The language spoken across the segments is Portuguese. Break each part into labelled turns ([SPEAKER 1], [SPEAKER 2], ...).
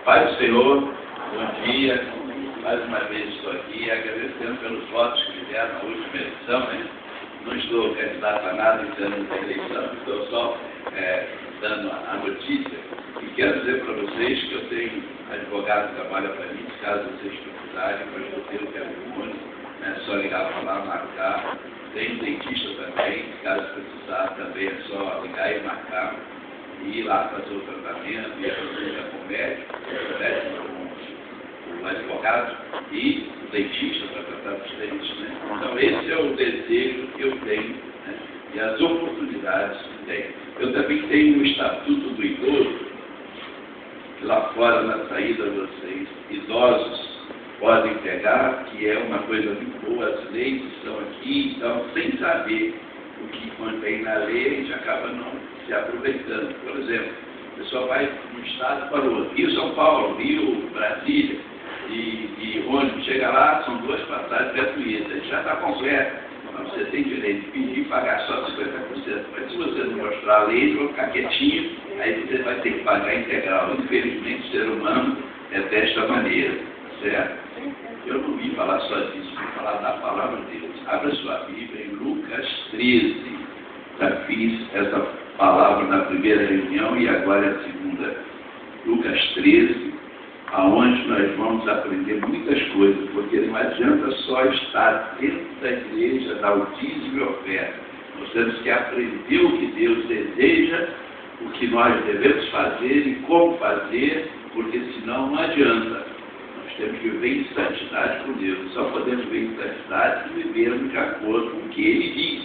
[SPEAKER 1] Pai do Senhor, bom dia. Mais uma vez estou aqui agradecendo pelos votos que me deram na última eleição, né? Não estou candidato a nada em termos de eleição, estou só dando a notícia. E quero dizer para vocês que eu tenho advogado que trabalha para mim, caso vocês precisarem, para eu ter o telefone, é só ligar para lá, marcar. Tem um dentista também, caso precisar também é só ligar e marcar. E ir lá fazer o tratamento, e fazer com o médico, o advogado e o dentista para tratar dos dentes, né? Então esse é o desejo que eu tenho, né? E as oportunidades que tenho. Eu também tenho o Estatuto do Idoso, que lá fora na saída vocês, idosos, podem pegar, que é uma coisa muito boa, as leis estão aqui, então sem saber o que contém na lei, a gente acaba não se aproveitando. Por exemplo, o pessoal vai de um estado para o outro, Rio, São Paulo, Rio, Brasília, e ônibus chega lá, são 2 passagens gratuitas, já está completo, mas você tem direito de pedir e pagar só 50%. Mas se você não mostrar a lei, vão ficar quietinho, aí você vai ter que pagar integral. Infelizmente, o ser humano é desta maneira, certo? Eu não vim falar só disso, vim falar da palavra de Deus. Abra sua Bíblia em Lucas 13. Já fiz essa palavra na primeira reunião e agora é a segunda. Lucas 13, aonde nós vamos aprender muitas coisas, porque não adianta só estar dentro da igreja, dar o dízimo e oferta. Nós temos que aprender o que Deus deseja, o que nós devemos fazer e como fazer, porque senão não adianta. Temos que viver em santidade com Deus. Só podemos viver em santidade se vivermos de acordo com o que Ele diz.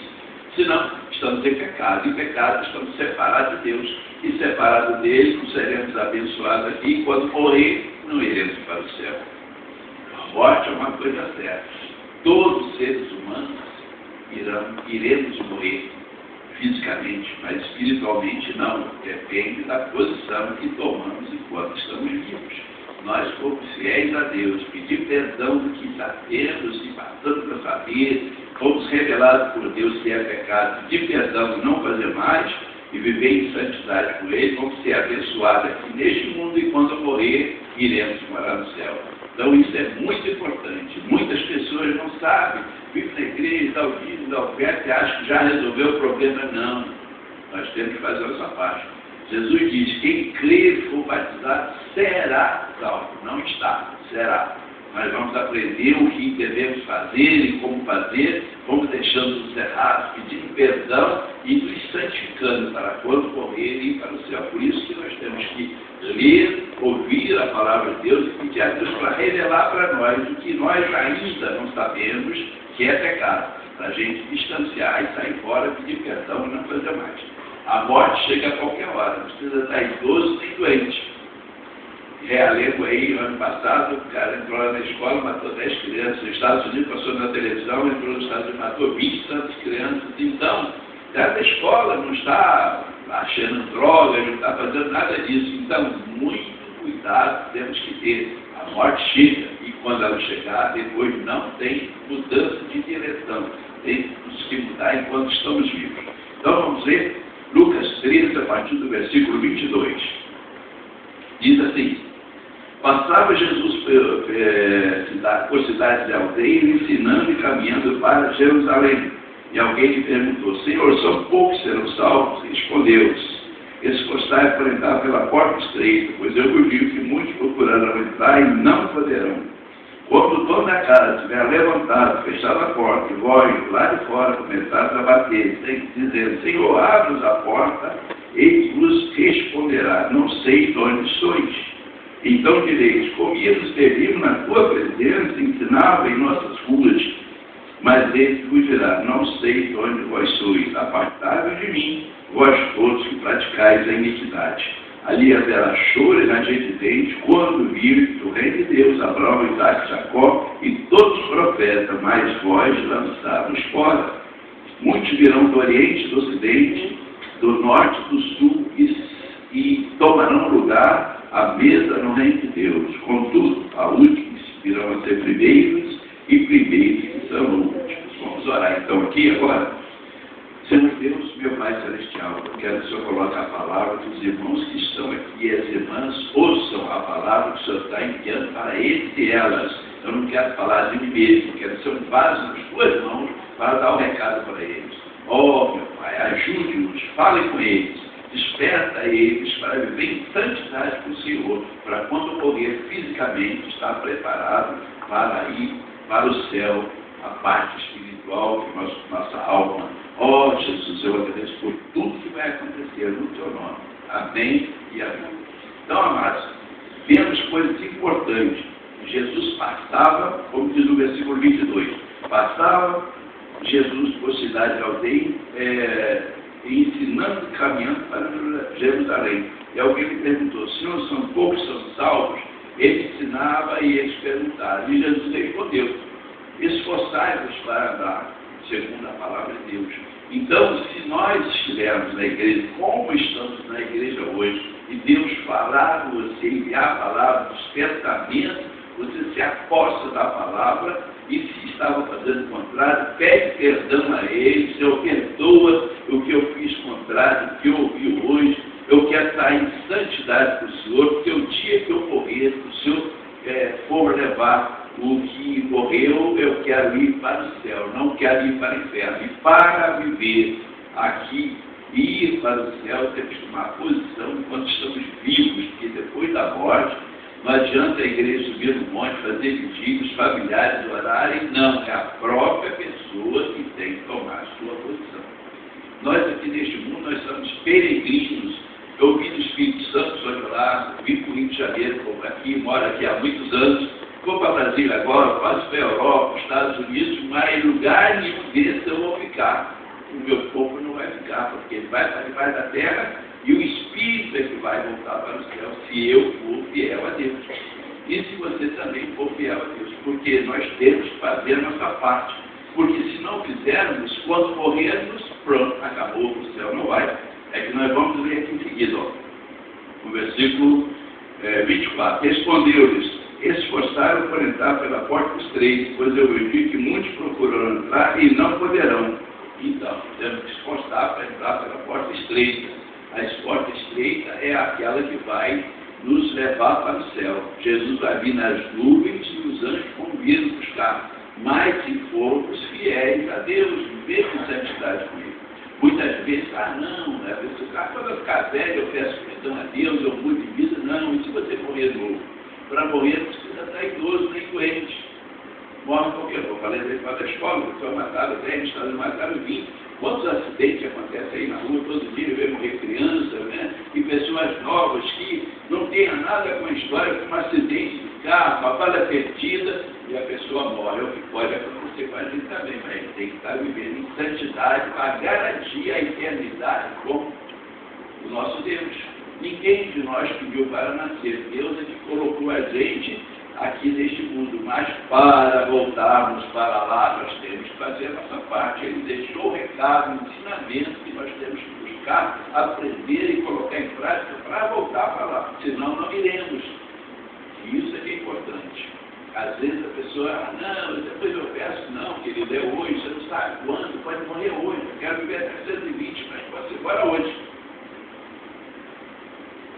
[SPEAKER 1] Senão, estamos em pecado. Em pecado, estamos separados de Deus. E separados dele, não seremos abençoados aqui. E quando morrer, não iremos para o céu. A morte é uma coisa certa. Todos os seres humanos iremos morrer fisicamente, mas espiritualmente não. Depende da posição que tomamos enquanto estamos vivos. Nós fomos fiéis a Deus, pedir perdão do que sabemos e passando para saber, fomos revelados por Deus que é pecado, pedir perdão e não fazer mais, e viver em santidade com Ele, vamos ser abençoados aqui neste mundo e quando morrer, iremos morar no céu. Então isso é muito importante. Muitas pessoas não sabem, vivem na igreja, dá o dízimo, dá oferta e acham que já resolveu o problema. Não, nós temos que fazer a nossa parte. Jesus diz, quem crer e for batizado será salvo. Não está, será. Nós vamos aprender o que devemos fazer e como fazer, vamos deixando os errados, pedindo perdão e nos santificando para quando morrer e ir para o céu. Por isso que nós temos que ler, ouvir a palavra de Deus e pedir a Deus para revelar para nós o que nós ainda não sabemos que é pecado, para a gente distanciar e sair fora, pedir perdão e não fazer mais. A morte chega a qualquer hora, não precisa estar idoso nem doente. Realengo aí, ano passado, o cara entrou lá na escola, matou 10 crianças. Nos Estados Unidos, passou na televisão, entrou nos Estados Unidos, matou 20 e tantas crianças. Então, o cara da escola não está achando droga, não está fazendo nada disso. Então, muito cuidado temos que ter. A morte chega, e quando ela chegar, depois não tem mudança de direção. Temos que mudar enquanto estamos vivos. Então, vamos ver Lucas 13, a partir do versículo 22. Diz assim: passava Jesus por cidades e aldeias, ensinando e caminhando para Jerusalém. E alguém lhe perguntou: Senhor, são poucos que serão salvos? Respondeu: esforçai para entrar pela porta estreita, pois eu vos digo que muitos procurarão entrar e não poderão. Quando o dono da casa tiver levantado, fechado a porta, e vós lá de fora começares a bater, dizendo: Senhor, abre-nos a porta, ele vos responderá: não sei de onde sois. Então direis: comíamos, bebíamos na tua presença, ensinava em nossas ruas. Mas ele vos dirá: não sei de onde vós sois, apartai-vos de mim, vós todos que praticais a iniquidade. Ali haverá choro e ranger de dentes, quando virem o reino de Deus, Abraão, Isaque, Jacó e todos os profetas, mas vós lançados fora. Muitos virão do Oriente, do Ocidente, do Norte, do Sul, e tomarão lugar à mesa no reino de Deus. Contudo, a últimos virão a ser primeiros, e primeiros que são últimos. Vamos orar então aqui agora. Senhor Deus, meu Pai Celestial, eu quero que o Senhor coloque a palavra, que os irmãos que estão aqui e as irmãs ouçam a palavra que o Senhor está enviando para eles e elas. Eu não quero falar de mim mesmo, quero ser um vaso nas tuas mãos para dar o recado para eles. Oh, meu Pai, ajude-os, fale com eles, desperta eles para viver em santidade com o Senhor, para quando morrer fisicamente estar preparado para ir para o céu, a parte espiritual de nossa alma. Oh, Jesus, eu agradeço por tudo que vai acontecer no teu nome. Amém e amém. Então, amados, vemos coisas importantes. Jesus passava, como diz no versículo 22, passava Jesus por cidade e aldeia, ensinando e caminhando para Jerusalém. E alguém me perguntou, se não são poucos são salvos? Ele ensinava e eles perguntaram. E Jesus respondeu, esforçai-vos para andar segundo a palavra de Deus. Então, se nós estivermos na igreja, como estamos na igreja hoje, e Deus falar com você, enviar a palavra, despertamento, você se aposta da palavra, e se estava fazendo o contrário, pede perdão a Ele, Senhor, perdoa o que eu fiz contrário, o que eu ouvi hoje, eu quero estar em santidade com o Senhor, porque o dia que eu morrer, o Senhor for levar o que morreu, eu quero ir para o céu, não quero ir para o inferno. E para viver aqui, ir para o céu, temos que tomar posição enquanto estamos vivos, porque depois da morte, não adianta a igreja subir no monte, fazer vigílias, familiares orarem, não, é a própria pessoa que tem que tomar a sua posição. Nós aqui neste mundo, nós somos peregrinos. Eu vim do Espírito Santo, sou lá, vim para o Rio de Janeiro, como aqui, moro aqui há muitos anos, vou para Brasília agora, quase para a Europa, Estados Unidos, mas em lugar nenhum desses eu vou ficar. O meu povo não vai ficar, porque ele vai para debaixo da terra e o Espírito é que vai voltar para o céu, se eu for fiel a Deus. E se você também for fiel a Deus, porque nós temos que fazer a nossa parte. Porque se não fizermos, quando morrermos, pronto, acabou, o céu não vai. É que nós vamos ler aqui em seguida, ó, no versículo 24. Respondeu-lhes, esforçaram por entrar pela porta estreita, pois eu vi que muitos procuraram entrar e não poderão. Então, temos que esforçar para entrar pela porta estreita. A porta estreita é aquela que vai nos levar para o céu. Jesus vai vir nas nuvens e os anjos vão vir nos buscar. Mas se formos fiéis a Deus, viver com santidade com Ele. Muitas vezes, não, né? Quando eu ficar velho, eu peço perdão a Deus, eu mudo de vida. Não, e se você morrer novo? Para morrer não precisa estar idoso nem doente. Morre qualquer um. Eu falei da escola, pessoas mataram 10, estados mataram 20. Quantos acidentes acontecem aí na rua, todo dia vê morrer crianças, né? E pessoas novas que não têm nada com a história, com um acidente de carro, uma bala perdida, e a pessoa morre. É o que pode acontecer com a gente também, mas a gente tem que estar vivendo em santidade para garantir a eternidade com o nosso Deus. Ninguém de nós pediu para nascer. Deus é que colocou a gente aqui neste mundo, mas para voltarmos para lá, nós temos que fazer a nossa parte. Ele deixou o recado, o ensinamento que nós temos que buscar, aprender e colocar em prática para voltar para lá, senão não iremos. Isso é que é importante. Às vezes a pessoa, não, depois eu peço, não, querido, é hoje, você não sabe quando, pode morrer hoje, eu quero viver até 120, mas pode ser agora hoje.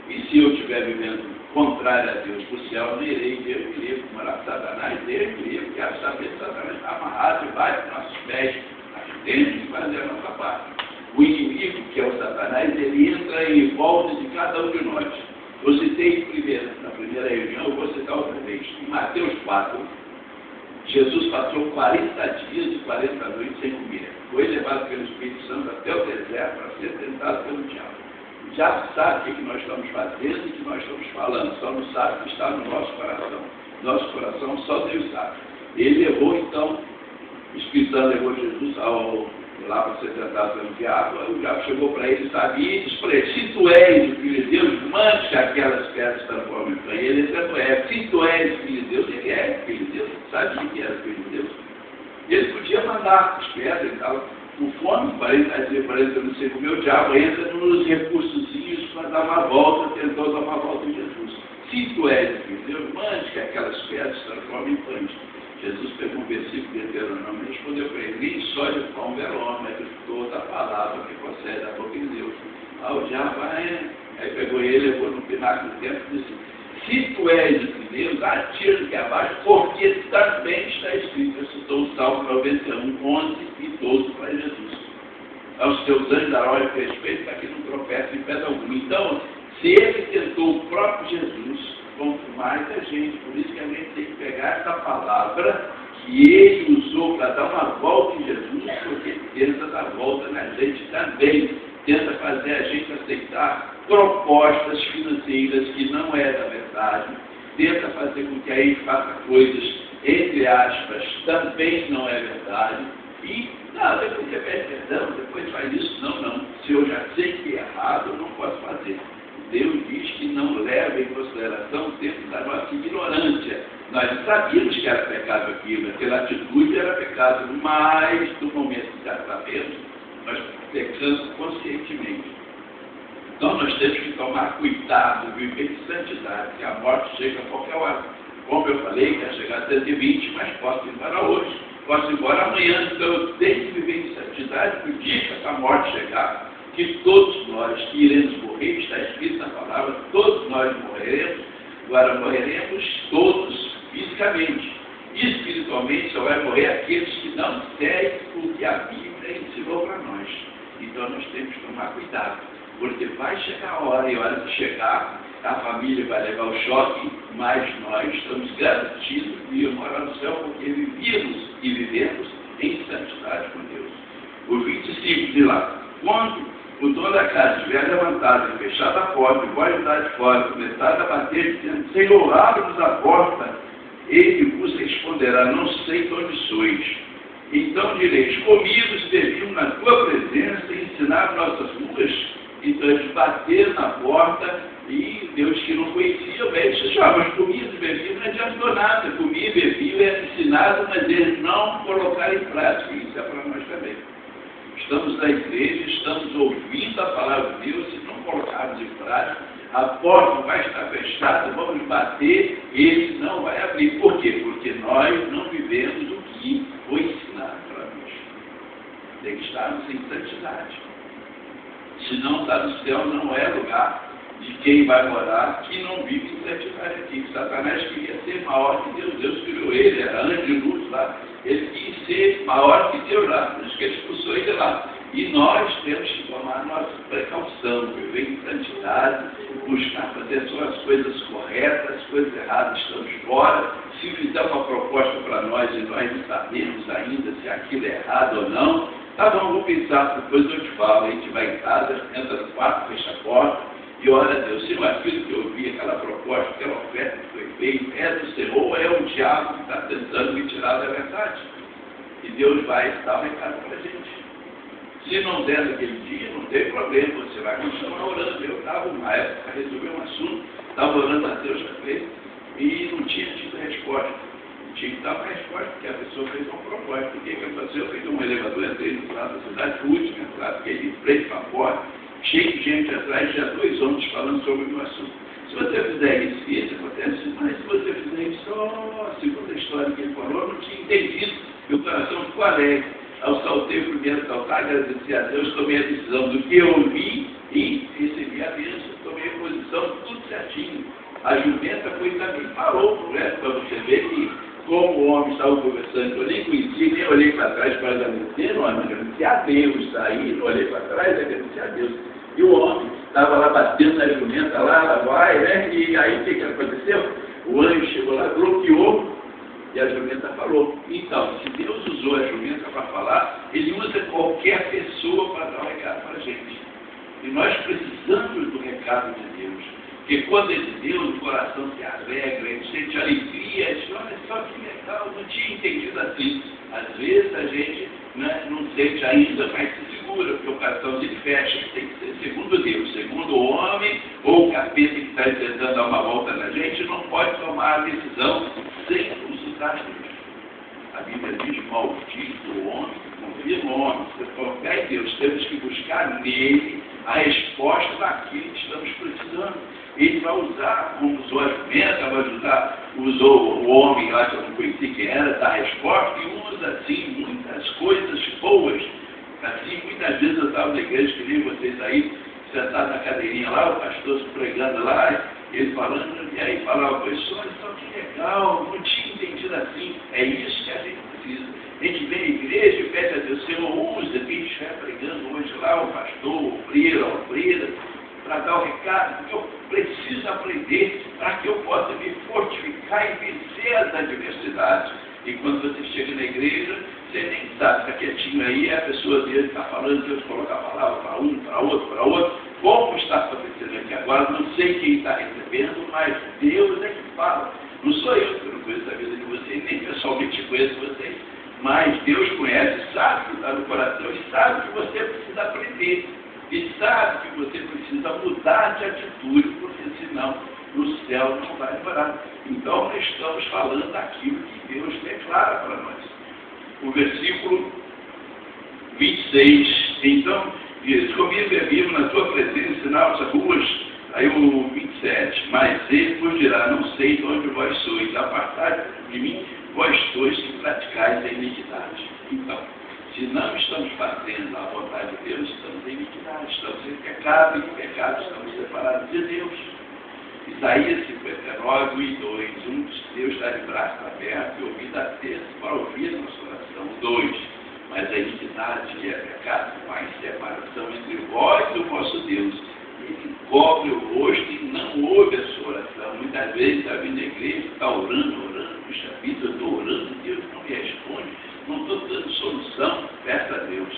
[SPEAKER 1] E se eu estiver vivendo contrário a Deus para o céu, eu não irei, Deus me livre, como era Satanás, Deus me livre, quero saber se Satanás está amarrado debaixo dos nossos pés, mas temos que fazer a nossa parte. O inimigo, que é o Satanás, ele entra em volta de cada um de nós. Eu citei na primeira reunião, eu vou citar outra vez, em Mateus 4, Jesus passou 40 dias e 40 noites sem comer. Foi levado pelo Espírito Santo até o deserto para ser tentado pelo diabo. O diabo sabe o que nós estamos fazendo e o que nós estamos falando, só não sabe o que está no nosso coração. Nosso coração só Deus sabe. Ele levou, então, o Espírito Santo levou Jesus lá para ser tentado pelo diabo. O diabo chegou para ele, sabe, e disse para ele, se tu és o Filho de Deus, mande que aquelas pedras se transformem em pão. E ele tanto é, se tu és o Filho de Deus, ele é o Filho de Deus, sabia que era o Filho de Deus. Ele podia mandar as pedras e tal. O fome, para ele não sei como o diabo entra nos recursozinhos para dar uma volta, tentou dar uma volta em Jesus. Se tu és o Filho de Deus, mande que aquelas pedras se transformem em pães. Jesus pegou um versículo de Deuteronômio e respondeu para ele, nem só de pão ver homem, mas de toda a palavra que procede da boca de Deus. O diabo, aí pegou ele, levou no pináculo do templo e disse, se tu és de Deus, atira-te abaixo, porque também está escrito. Eu citou o Salmo 91, 11 e 12 para Jesus. Aos teus anjos dará respeito para que não tropece em pedra alguma. Então, se ele tentou o próprio Jesus, quanto mais a gente. Por isso que a gente tem que pegar essa palavra que ele usou para dar uma volta em Jesus, porque ele tenta dar volta na gente também. Tenta fazer a gente aceitar propostas financeiras que não é da verdade. Tenta fazer com que a gente faça coisas, entre aspas, também não é verdade. E nada, porque pede perdão, depois faz isso. Não. Se eu já sei que é errado, eu não posso fazer. Deus diz que não leva em consideração o tempo da nossa ignorância. Nós sabíamos que era pecado aquilo, aquela atitude era pecado, mas no momento que já sabemos, nós pecamos conscientemente. Então nós temos que tomar cuidado, viver de santidade, que a morte chega a qualquer hora. Como eu falei, quer chegar a 120, mas posso ir embora hoje, posso ir embora amanhã. Então eu tenho que viver em santidade, no dia que essa morte chegar, que todos nós que iremos morrer, está escrito na palavra, todos nós morreremos. Agora morreremos todos fisicamente. Espiritualmente só vai morrer aqueles que não seguem o que a Bíblia ensinou para nós. Então nós temos que tomar cuidado, porque vai chegar a hora, e a hora de chegar, a família vai levar o choque, mas nós estamos garantidos de ir morar no céu, porque vivemos e vivemos em santidade com Deus. O 25 de lá, quando o dono da casa estiver levantado e fechado a porta, e pode dar de fora, começar a bater, dizendo: Senhor, abre-nos a porta, ele vos responderá: não sei de onde sois. Então direis: comíamos e bebíamos na tua presença e ensinaram nossas ruas. Então eles bateram na porta e Deus que não conhecia, eles disseram: mas comíamos e bebíamos, não adiantou nada. Comia e bebia, era ensinado, mas eles não colocaram em prática. Isso é para nós também. Estamos na igreja, estamos ouvindo a palavra de Deus, se não colocarmos em prática, a porta vai estar fechada, vamos bater, ele não vai abrir. Por quê? Porque nós não vivemos o que foi ensinado para nós. Tem que estarmos em santidade. Se não está no céu, não é lugar de quem vai morar que não vive em santidade aqui. Satanás queria ser maior que Deus. Deus criou ele, era anjo de luz lá. Ele quis ser maior que Deus lá, por isso que ele expulsou ele lá. E nós temos que tomar nossa precaução, viver em santidade, buscar fazer só as coisas corretas, as coisas erradas estamos fora. Se fizer uma proposta para nós e nós não sabemos ainda se aquilo é errado ou não, tá bom, vou pensar, depois eu te falo. A gente vai em casa, entra no quarto, fecha a porta e ora a Deus. Se não é aquilo que eu vi, aquela proposta, aquela oferta que foi feita, é do Senhor ou é o diabo que está tentando me tirar da verdade? E Deus vai dar um recado para a gente. Se não der naquele dia, não tem problema, você vai continuar orando. Eu estava uma época para resolver um assunto, estava orando a Deus também, e não tinha tido resposta. Tinha que dar uma resposta, porque a pessoa fez uma proposta. O que aconteceu? Eu fiz um elevador, entrei no lado da cidade, o último entrado, fiquei de frente para fora, cheio de gente atrás, já 2 homens falando sobre o meu assunto. Se você fizer isso acontece, mas se você fizer isso, só a segunda história que ele falou, eu não tinha entendido, meu coração ficou alegre. Eu saltei o primeiro saltar, agradeci a Deus, tomei a decisão do que eu ouvi e recebi a bênção, tomei a posição, tudo certinho. A jumenta foi também, parou, para você ver que, como o homem estava conversando, eu nem conhecia, nem olhei para trás para agradecer, não agradeci a Deus, aí não olhei para trás, agradeci a Deus. E o homem estava lá batendo na jumenta, lá vai, né? E aí o que aconteceu? O anjo chegou lá, bloqueou, e a jumenta falou. Então, se Deus usou a jumenta para falar, ele usa qualquer pessoa para dar um recado para a gente. E nós precisamos do recado de Deus. Porque quando ele deu, o coração se alegra, ele sente alegria, diz: olha só que legal, não tinha entendido assim. Às vezes a gente não sente ainda, mas se segura, porque o coração se fecha. Tem que ser segundo Deus, segundo o homem, ou o capeta que está tentando dar uma volta na gente, não pode tomar a decisão sem consultar Deus. A Bíblia diz: maldito o homem que confia no homem. Se confia em Deus, temos que buscar nele a resposta daquilo que estamos precisando. Ele vai usar, como usou a jumenta, usou o homem lá que eu não conheci quem era, da resposta, e usa assim muitas coisas boas. Assim, muitas vezes eu estava na igreja, que nem vocês aí, sentado na cadeirinha lá, o pastor pregando lá, ele falando, e aí falava, pessoal, então que legal, não tinha entendido assim. É isso que a gente precisa. A gente vem à igreja e pede a Deus, Senhor, usa quem estiver pregando hoje lá, o pastor, o freira, a freira, para dar o recado, porque eu preciso aprender para que eu possa me fortificar e vencer as adversidades. E quando você chega na igreja, você nem sabe, está quietinho aí, a pessoa dele está falando, Deus coloca a palavra para um, para outro. Como está acontecendo aqui agora? Não sei quem está recebendo, mas Deus é que fala. Não sou eu que não conheço a vida de vocês, nem pessoalmente conheço vocês. Mas Deus conhece, sabe o que está no coração e sabe que você precisa aprender. E sabe que você precisa mudar de atitude, porque senão no céu não vai morar. Então nós estamos falando daquilo que Deus declara para nós. O versículo 26, então, diz, comi e bebi na tua presença nas ruas, aí o 27, mas ele vos dirá, não sei de onde vós sois, apartai de mim, vós sois que praticais a iniquidade. Então, se não estamos fazendo a vontade de Deus, estamos em iniquidade, estamos em pecado, e em pecado estamos separados de Deus. Isaías 59, 1 e 2, Deus está de braço aberto e ouvido atento para ouvir a nossa oração. 2, mas a iniquidade que é pecado faz separação entre vós e o vosso Deus. Ele cobre o rosto e não ouve a sua oração. Muitas vezes está vindo à igreja, está orando, puxa vida, eu estou orando, Deus não me responde, não estou dando solução, peça a Deus.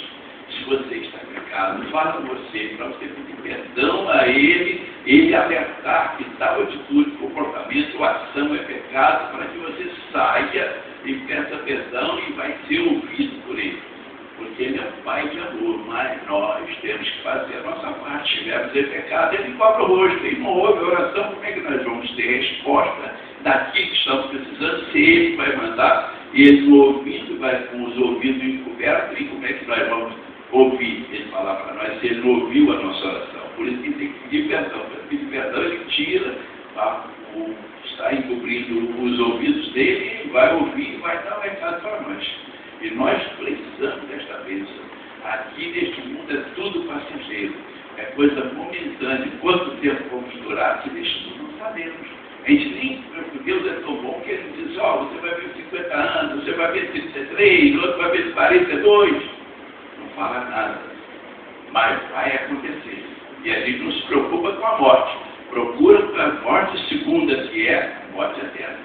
[SPEAKER 1] Se você está em pecado, fala com você, para você pedir perdão a ele alertar que tal atitude, comportamento ou ação é pecado, para que você saia e peça perdão e vai ser ouvido por ele. Porque ele é um pai de amor, mas nós temos que fazer a nossa parte. Se tivermos em pecado, ele cobra o rosto, ele não ouve a oração, como é que nós vamos ter resposta daquilo que estamos precisando, se ele vai mandar, e ele não ouvindo, vai com os ouvidos encobertos, e como é que nós vamos ouvir ele falar para nós se ele não ouviu a nossa oração? Por isso que tem que pedir perdão. Para pedir perdão, ele tira, está encobrindo os ouvidos dele, e vai ouvir e vai dar um recado para nós. E nós precisamos desta bênção. Aqui neste mundo é tudo passageiro, é coisa momentânea. Quanto tempo vamos durar aqui neste mundo? Não sabemos. A gente nem, Deus é tão bom que ele diz, você vai ver 50 anos, você vai ver 33, outro vai ver 42. Não fala nada. Mas vai acontecer. E a gente não se preocupa com a morte. Procura a morte segunda, que é a morte eterna.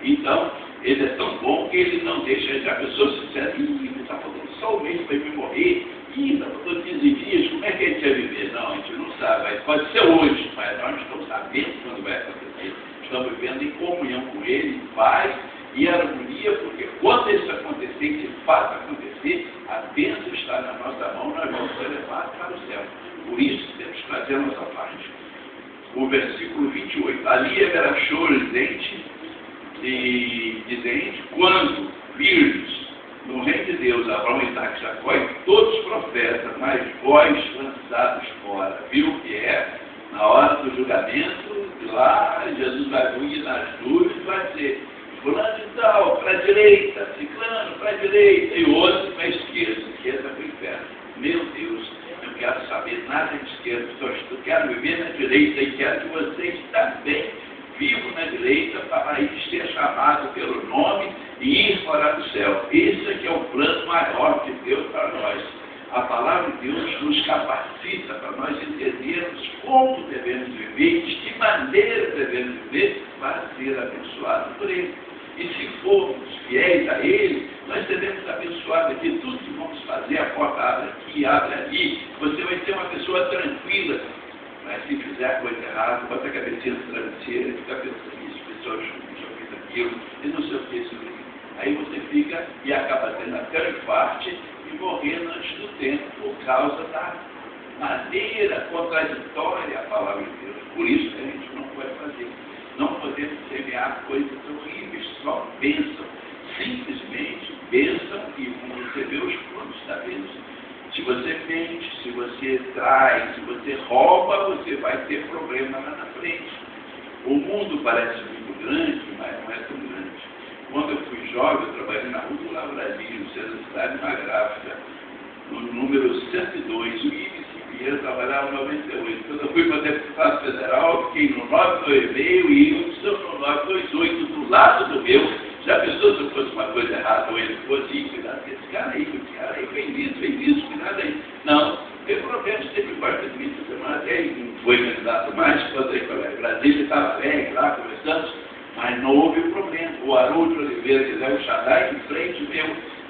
[SPEAKER 1] Então, ele é tão bom que ele não deixa a pessoa se dizer, está faltando só um mês para ele morrer, está faltando 15 dias, como é que a gente vai viver? Não, a gente não sabe. Mas pode ser hoje, mas nós não estamos sabendo quando vai acontecer. Estamos vivendo em comunhão com ele, em paz e harmonia, porque quando isso acontecer, que de fato acontecer, a bênção está na nossa mão, nós vamos ser levados para o céu. Por isso temos que fazer a nossa parte. O versículo 28. Ali haverá choro e dente, quando virdes no reino de Deus, Abraão, Isaac, Jacó e todos os profetas, mas vós lançados fora. Viu o que é? Na hora do julgamento, lá Jesus vai vir nas nuvens e vai dizer, fulano e tal, para a direita, ciclano para a direita, e outro para a esquerda para o inferno. Meu Deus, eu quero saber nada de esquerda, eu quero viver na direita e quero que vocês também vivam na direita para aí ser chamado pelo nome e ir para o céu. Esse aqui é o plano maior de Deus para nós. A palavra de Deus nos capacita para nós entendermos como devemos viver, de que maneira devemos viver para ser abençoados por Ele. E se formos fiéis a Ele, nós seremos abençoados aqui. Tudo que vamos fazer, a porta abre aqui, abre ali. Você vai ser uma pessoa tranquila. Mas se fizer a coisa errada, bota a cabecinha no travesseiro e fica pensando nisso, pessoal, já fiz aquilo, e não sei o que, isso aqui. Aí você fica e acaba tendo até um infarto e morrendo antes do tempo por causa da maneira contraditória à palavra de Deus. Por isso que a gente não pode fazer. Não podemos semear coisas horríveis, só bênção. Simplesmente bênção e vão receber os frutos da bênção. Se você mente, se você trai, se você rouba, você vai ter problema lá na frente. O mundo parece muito grande, mas não é tão grande. Quando eu fui jovem, eu trabalhei na Rua do Lavradinho, Centro da Cidade, na Gráfica, no número 102, o IBCB, eu trabalhava em 98. Quando eu fui para deputado federal, fiquei no 926 e um estou no 928, do lado do meu. Já pensou se eu fosse uma coisa errada, ou ele fosse, cuidado com esse cara aí, fez isso, cuidado aí. Não, teve problemas, teve quarta de mim, até não foi candidato mais, quando ele foi em Brasília, estava alegre lá, conversando, mas não houve problema. O Haroldo Oliveira, que é o Xadá, em frente,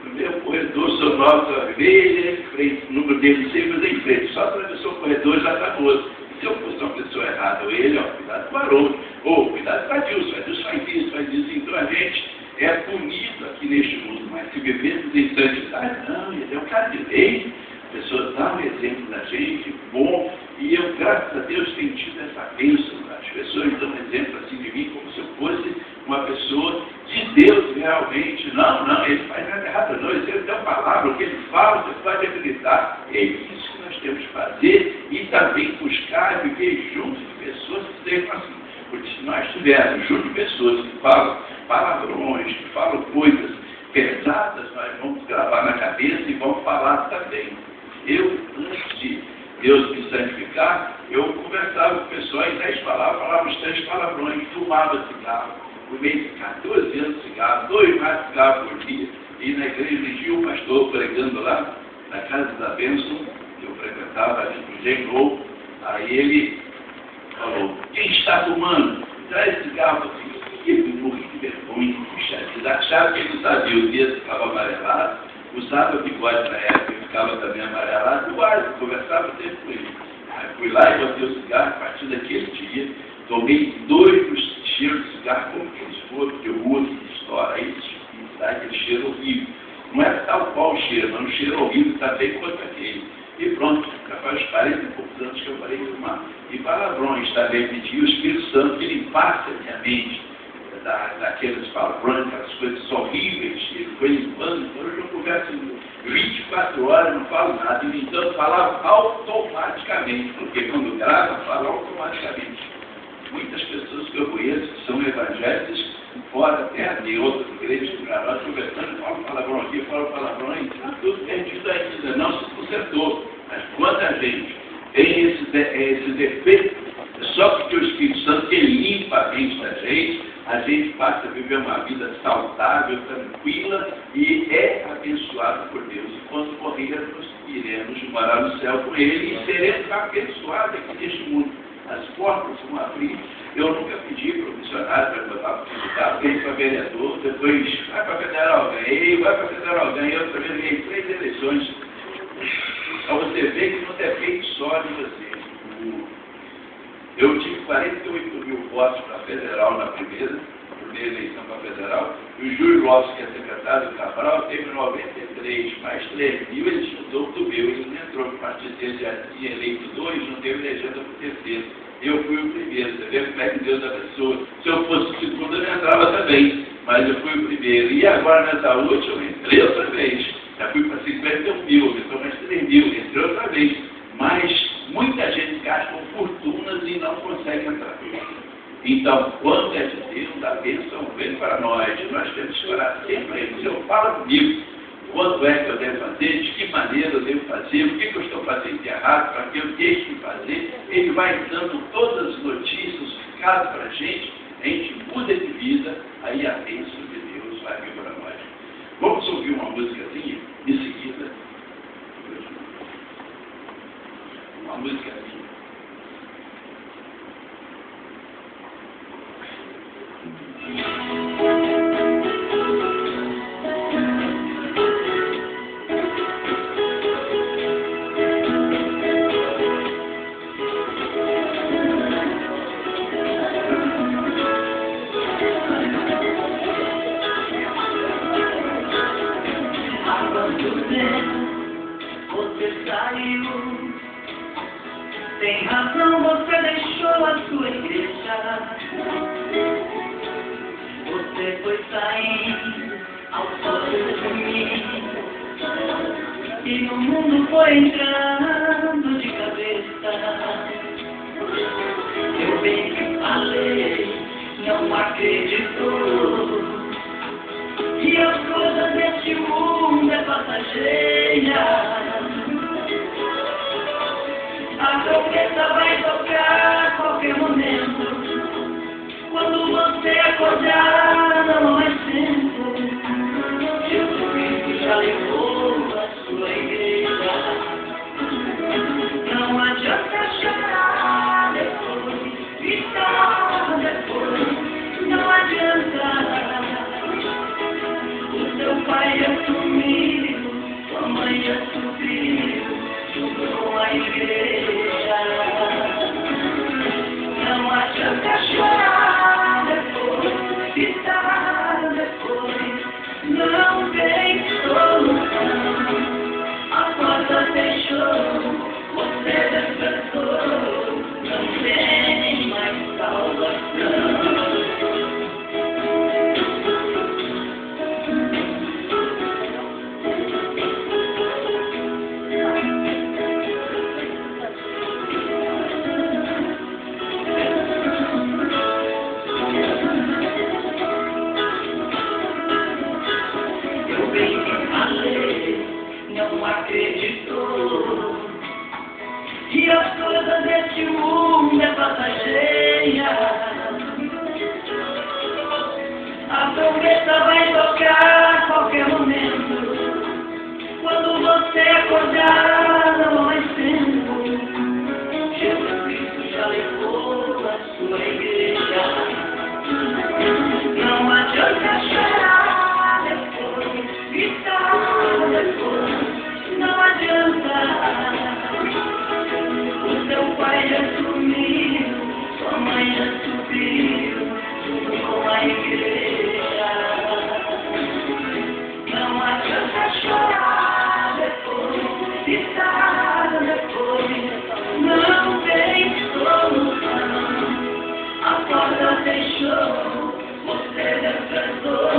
[SPEAKER 1] o meu corredor sonoro da Oliveira, em frente, o número dele sempre em frente, só atravessou o corredor já está morto. Se eu fosse uma pessoa errada, ou ele, ó, cuidado com o Haroldo, ou cuidado com a Dilson, faz isso, então a gente é punido aqui neste mundo, mas se vivemos em santidade, não, ele é um cara de lei, pessoas dão um exemplo da gente, bom, e eu, graças a Deus, tenho tido essa bênção, as pessoas dão um exemplo assim de mim, como se eu fosse uma pessoa de Deus realmente, não, ele faz nada errado, não, ele tem uma palavra, o que ele fala, você pode acreditar, é isso que nós temos que fazer, e também buscar viver junto de pessoas que sejam assim. Porque se nós estivermos junto de pessoas que falam palavrões, que falam coisas pesadas, nós vamos gravar na cabeça e vamos falar também. Eu, antes de Deus me santificar, eu conversava com pessoas e 10 palavras, falava os 3 palavrões, fumava cigarro, fumei 14 anos de cigarro, 2 mais cigarros por dia, e na igreja tinha um pastor pregando lá, na Casa da Bênção, que eu frequentava ali no Genô, aí ele falou, quem está fumando? Traz cigarro assim. E eu morri de vergonha, achava que ele não sabia, o dedo ficava amarelado, usava bigode na época, ficava também amarelado, conversava o tempo com ele. Aí fui lá e botei o cigarro, a partir daquele dia, tomei 2 cheiros de cigarro, como que eles foram, porque o outro estoura aí, e sai aquele cheiro horrível. Não é tal qual o cheiro, mas um cheiro horrível também quanto aquele. E pronto, faz 40 e poucos anos que eu parei de fumar. E palavrões também, pedi o Espírito Santo que limpasse a minha mente daqueles palavrões, aquelas coisas horríveis, ele foi limpando. Então eu converso 24 horas, não falo nada, e então falava automaticamente, porque quando grava, fala automaticamente. Muitas pessoas que eu conheço que são evangélicas, fora até de outras igrejas, nós conversando, falo palavrão aqui, falo palavrão aí, está tudo perdido ainda, não se consertou. Mas quando a gente tem esse defeito, é só porque o Espírito Santo ele limpa a mente a gente passa a viver uma vida saudável, tranquila e é abençoado por Deus. E quando morrermos, iremos morar no céu com Ele e seremos abençoados aqui neste mundo. As portas vão abrir. Eu nunca pedi para o missionário para botar para visitar, ganhei para vereador, depois vai para federal, ganhei, eu também ganhei 3 eleições. Para você ver que não depende só de você. Eu tive 48 mil votos para federal na primeira eleição para federal, e o Júlio Lopes, que é secretário do Cabral, teve 93, mais 3 mil, ele estudou do meu, ele não entrou no partido dele, já tinha eleito 2, não teve legenda para o terceiro. Eu fui o primeiro, você vê como é que Deus abençoa. Se eu fosse o segundo, eu entrava também, mas eu fui o primeiro. E agora, nessa última, eu entrei outra vez. Já fui para 51 mil, então mais 3 mil, entrei outra vez. Mas muita gente gasta fortunas e não consegue entrar. Então, quando é de Deus, a bênção vem para nós. Nós temos que orar sempre a Ele. O Senhor fala comigo. Quando é que eu devo fazer? De que maneira eu devo fazer? O que eu estou fazendo de errado? Para que eu deixe de fazer? Ele vai dando todas as notícias, os recados para a gente muda de vida, aí a bênção de Deus vai vir para nós. Vamos ouvir uma musicazinha? Em seguida, uma musicazinha.
[SPEAKER 2] Tem razão, você deixou a sua igreja. Você foi saindo ao todo de mim. E no mundo foi entrando de cabeça. Eu bem que falei, não acreditou. E as coisas deste mundo é passageira. acordar não é tempo. Jesus Cristo já levou a sua igreja. Não adianta chorar depois, gritar depois. Não adianta. O teu pai assumiu, tua mãe assumiu, junto com a igreja. Não adianta chorar depois, gritar depois. Não tem solução. A porta fechou, você despertou. Não tem mais salvação. Não acreditou que as coisas deste mundo é passageira. A trombeta vai tocar a qualquer momento. Quando você acordar não há mais tempo. Jesus Cristo já levou a sua igreja. Não adianta chorar depois, gritar depois. Não adianta. O teu pai assumiu, sua mãe assumiu, junto com a igreja. Não adianta chorar depois, gritar depois. Não tem solução. A porta fechou, você despertou.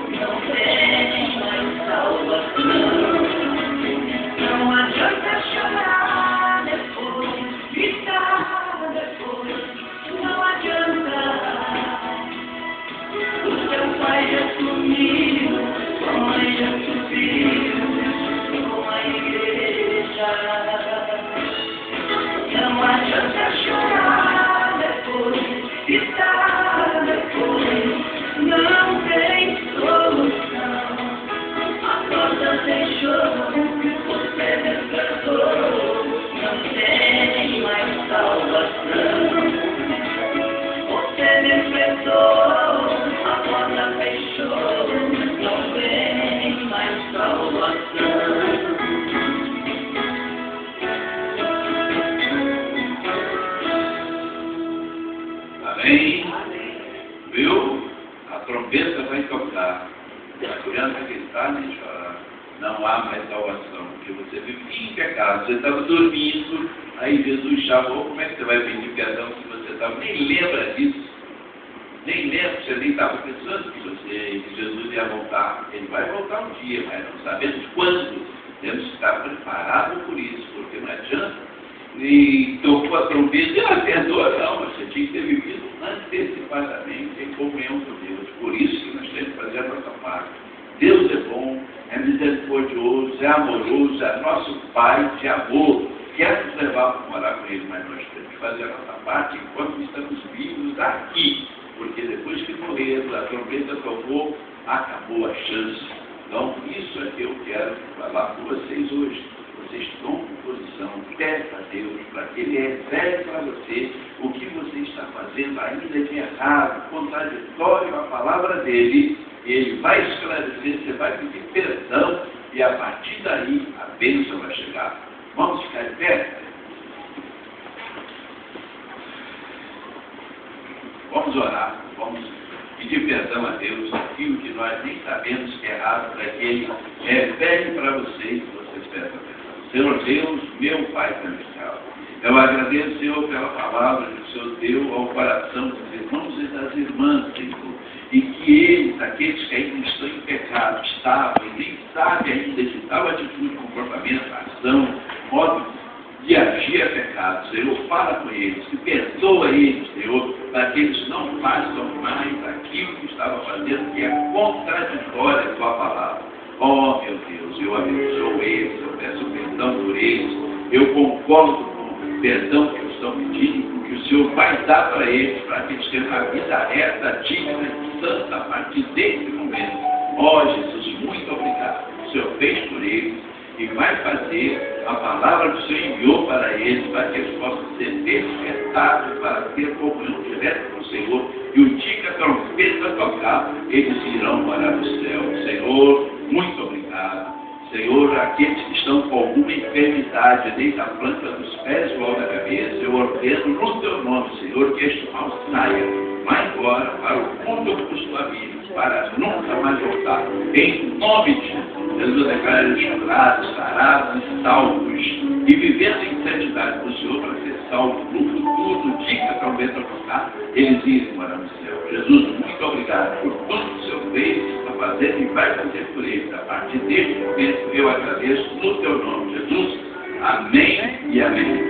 [SPEAKER 2] Não tem mais salvação. Não adianta chorar depois, gritar depois. Não adianta. O teu pai assumiu, sua mãe assumiu, com a igreja. Não adianta chorar depois, gritar depois. Não tem solução. A porta fechou. Você despertou, não tem mais salvação. Você despertou, a porta fechou, não tem mais salvação.
[SPEAKER 1] Amém? Viu? A trombeta vai tocar. A criança que está nem chorar. Não há mais salvação, porque você vivia em pecado, você estava dormindo, aí Jesus chamou, como é que você vai pedir perdão se você estava? Nem lembra disso, nem lembra, você nem estava pensando que Jesus ia voltar. Ele vai voltar um dia, mas não sabemos quando. Temos que estar preparados por isso, porque não adianta. E tocou a trombeta e perdoa, não, você tinha que ter vivido antecipadamente em comunhão com Deus. Por isso que nós temos que fazer a nossa parte. Deus é bom, é misericordioso, é amoroso, é nosso Pai de amor. Quer nos levar para morar com Ele, mas nós temos que fazer a nossa parte enquanto estamos vivos aqui. Porque depois que morremos, a trombeta tocou, acabou a chance. Então, isso é que eu quero falar com vocês hoje. Vocês tomam posição, peça a Deus para que Ele revele para você o que você está fazendo ainda de errado, contraditório à palavra dEle. Ele vai esclarecer, você vai pedir perdão e a partir daí a bênção vai chegar. Vamos ficar de pé? Vamos orar, vamos pedir perdão a Deus aquilo que nós nem sabemos que é errado, para que Ele revele para vocês e vocês prestem atenção. Senhor Deus, meu Pai celestial, eu agradeço, Senhor, pela palavra que o Senhor deu ao coração dos irmãos e das irmãs, Senhor. E que eles, aqueles que ainda estão em pecado, estavam e nem sabem ainda de tal atitude, comportamento, ação, modo de agir a pecado, Senhor, fala com eles, que perdoa eles, Senhor, para que eles não façam mais aquilo que estavam fazendo, que é contraditório à tua palavra. Oh, meu Deus, eu abençoo eles, eu peço perdão por eles, eu concordo com o perdão que eles estão pedindo, que o Senhor vai dar para eles, para que eles tenham uma vida reta, digna e santa a partir desse momento. Ó Jesus, muito obrigado. O Senhor fez por eles e vai fazer a palavra que o Senhor enviou para eles, para que eles possam ser despertados para ter comunhão direta com o Senhor. E o dia que a trombeta tocar, eles irão morar no céu. Senhor, muito obrigado. Senhor, aqueles que estão com alguma enfermidade desde a planta dos pés ou da cabeça, eu ordeno no teu nome, Senhor, que este mal saia, vai embora para o fundo da sua vida, para nunca mais voltar. Em nome de Jesus, eu declaro eles curados, sarados, salvos e vivendo em santidade do Senhor para ser salvo no futuro, no dia que a trombeta tocar, eles irem morar no céu. Jesus, muito obrigado por tudo que o Senhor fez, a fazer e vai fazer por eles. A partir deste momento, eu agradeço no teu nome, Jesus. Amém e amém.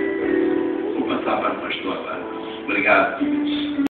[SPEAKER 1] Vou passar para o pastor agora. Obrigado, queridos.